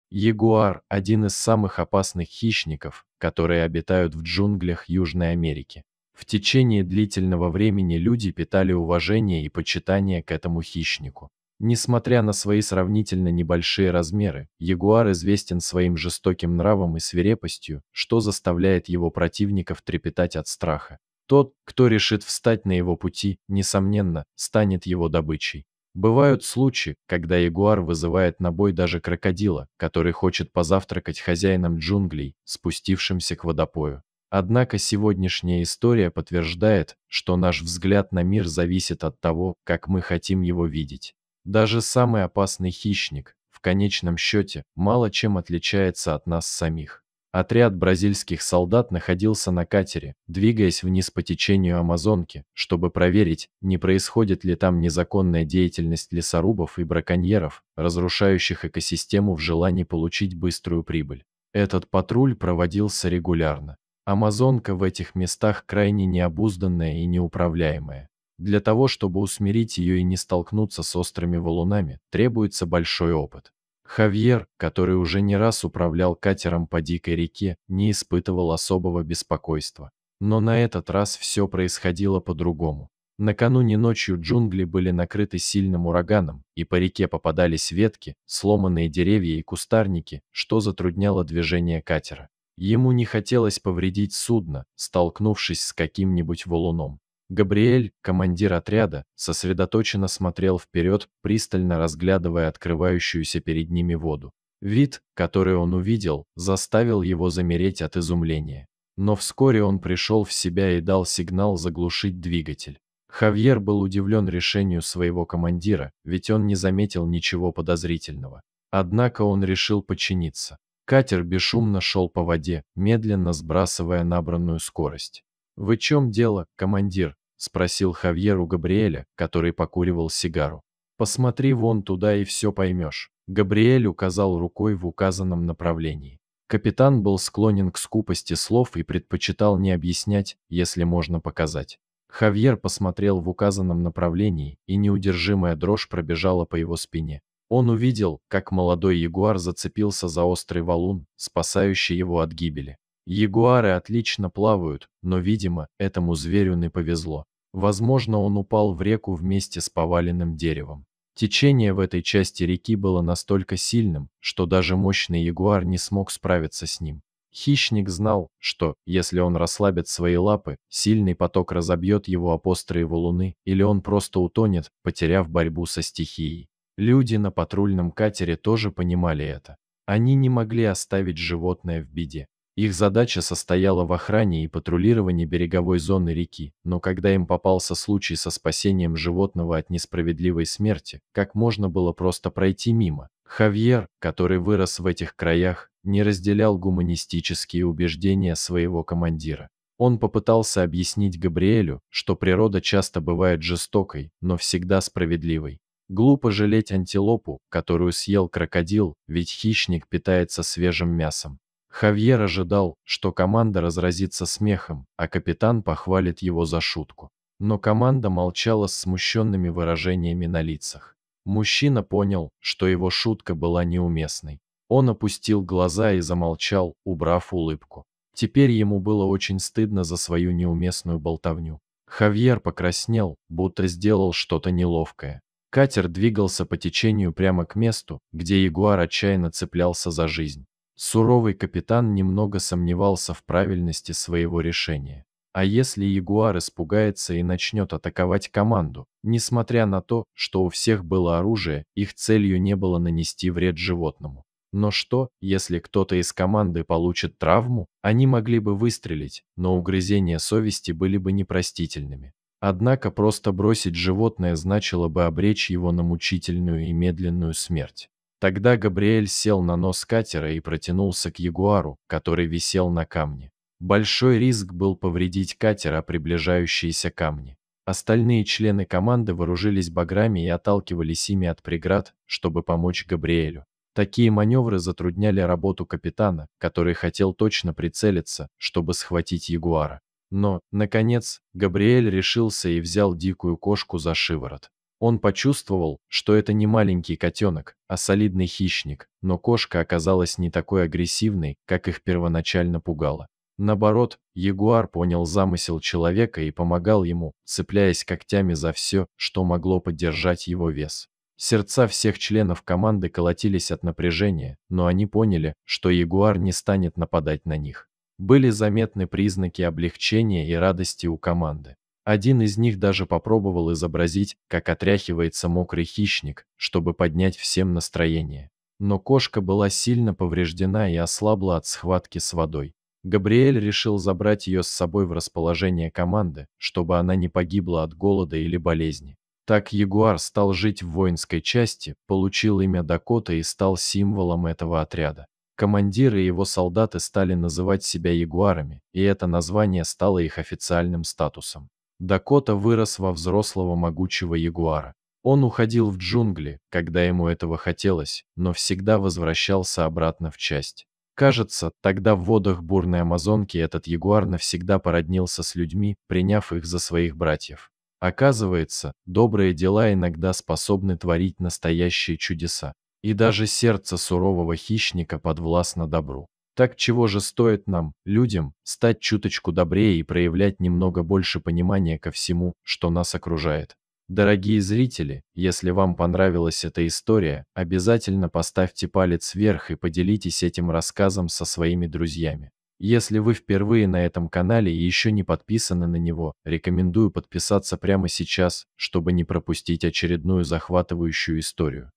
Ягуар– один из самых опасных хищников, которые обитают в джунглях Южной Америки. В течение длительного времени люди питали уважение и почитание к этому хищнику. Несмотря на свои сравнительно небольшие размеры, ягуар известен своим жестоким нравом и свирепостью, что заставляет его противников трепетать от страха. Тот, кто решит встать на его пути, несомненно, станет его добычей. Бывают случаи, когда ягуар вызывает на бой даже крокодила, который хочет позавтракать хозяином джунглей, спустившимся к водопою. Однако сегодняшняя история подтверждает, что наш взгляд на мир зависит от того, как мы хотим его видеть. Даже самый опасный хищник, в конечном счете, мало чем отличается от нас самих. Отряд бразильских солдат находился на катере, двигаясь вниз по течению Амазонки, чтобы проверить, не происходит ли там незаконная деятельность лесорубов и браконьеров, разрушающих экосистему в желании получить быструю прибыль. Этот патруль проводился регулярно. Амазонка в этих местах крайне необузданная и неуправляемая. Для того, чтобы усмирить ее и не столкнуться с острыми валунами, требуется большой опыт. Хавьер, который уже не раз управлял катером по дикой реке, не испытывал особого беспокойства. Но на этот раз все происходило по-другому. Накануне ночью джунгли были накрыты сильным ураганом, и по реке попадались ветки, сломанные деревья и кустарники, что затрудняло движение катера. Ему не хотелось повредить судно, столкнувшись с каким-нибудь валуном. Габриэль, командир отряда, сосредоточенно смотрел вперед, пристально разглядывая открывающуюся перед ними воду. Вид, который он увидел, заставил его замереть от изумления. Но вскоре он пришел в себя и дал сигнал заглушить двигатель. Хавьер был удивлен решению своего командира, ведь он не заметил ничего подозрительного. Однако он решил подчиниться. Катер бесшумно шел по воде, медленно сбрасывая набранную скорость. «В чем дело, командир?» – спросил Хавьер у Габриэля, который покуривал сигару. «Посмотри вон туда и все поймешь». Габриэль указал рукой в указанном направлении. Капитан был склонен к скупости слов и предпочитал не объяснять, если можно показать. Хавьер посмотрел в указанном направлении, и неудержимая дрожь пробежала по его спине. Он увидел, как молодой ягуар зацепился за острый валун, спасающий его от гибели. Ягуары отлично плавают, но, видимо, этому зверю не повезло. Возможно, он упал в реку вместе с поваленным деревом. Течение в этой части реки было настолько сильным, что даже мощный ягуар не смог справиться с ним. Хищник знал, что, если он расслабит свои лапы, сильный поток разобьет его об острые валуны, или он просто утонет, потеряв борьбу со стихией. Люди на патрульном катере тоже понимали это. Они не могли оставить животное в беде. Их задача состояла в охране и патрулировании береговой зоны реки, но когда им попался случай со спасением животного от несправедливой смерти, как можно было просто пройти мимо? Хавьер, который вырос в этих краях, не разделял гуманистические убеждения своего командира. Он попытался объяснить Габриэлю, что природа часто бывает жестокой, но всегда справедливой. Глупо жалеть антилопу, которую съел крокодил, ведь хищник питается свежим мясом. Хавьер ожидал, что команда разразится смехом, а капитан похвалит его за шутку. Но команда молчала с смущенными выражениями на лицах. Мужчина понял, что его шутка была неуместной. Он опустил глаза и замолчал, убрав улыбку. Теперь ему было очень стыдно за свою неуместную болтовню. Хавьер покраснел, будто сделал что-то неловкое. Катер двигался по течению прямо к месту, где ягуар отчаянно цеплялся за жизнь. Суровый капитан немного сомневался в правильности своего решения. А если ягуар испугается и начнет атаковать команду? Несмотря на то, что у всех было оружие, их целью не было нанести вред животному. Но что, если кто-то из команды получит травму? Они могли бы выстрелить, но угрызения совести были бы непростительными. Однако просто бросить животное значило бы обречь его на мучительную и медленную смерть. Тогда Габриэль сел на нос катера и протянулся к ягуару, который висел на камне. Большой риск был повредить катер о приближающиеся камни. Остальные члены команды вооружились баграми и отталкивались ими от преград, чтобы помочь Габриэлю. Такие маневры затрудняли работу капитана, который хотел точно прицелиться, чтобы схватить ягуара. Но, наконец, Габриэль решился и взял дикую кошку за шиворот. Он почувствовал, что это не маленький котенок, а солидный хищник, но кошка оказалась не такой агрессивной, как их первоначально пугало. Наоборот, ягуар понял замысел человека и помогал ему, цепляясь когтями за все, что могло поддержать его вес. Сердца всех членов команды колотились от напряжения, но они поняли, что ягуар не станет нападать на них. Были заметны признаки облегчения и радости у команды. Один из них даже попробовал изобразить, как отряхивается мокрый хищник, чтобы поднять всем настроение. Но кошка была сильно повреждена и ослабла от схватки с водой. Габриэль решил забрать ее с собой в расположение команды, чтобы она не погибла от голода или болезни. Так ягуар стал жить в воинской части, получил имя Дакота и стал символом этого отряда. Командиры и его солдаты стали называть себя ягуарами, и это название стало их официальным статусом. Дакота вырос во взрослого могучего ягуара. Он уходил в джунгли, когда ему этого хотелось, но всегда возвращался обратно в часть. Кажется, тогда в водах бурной Амазонки этот ягуар навсегда породнился с людьми, приняв их за своих братьев. Оказывается, добрые дела иногда способны творить настоящие чудеса. И даже сердце сурового хищника подвластно добру. Так чего же стоит нам, людям, стать чуточку добрее и проявлять немного больше понимания ко всему, что нас окружает? Дорогие зрители, если вам понравилась эта история, обязательно поставьте палец вверх и поделитесь этим рассказом со своими друзьями. Если вы впервые на этом канале и еще не подписаны на него, рекомендую подписаться прямо сейчас, чтобы не пропустить очередную захватывающую историю.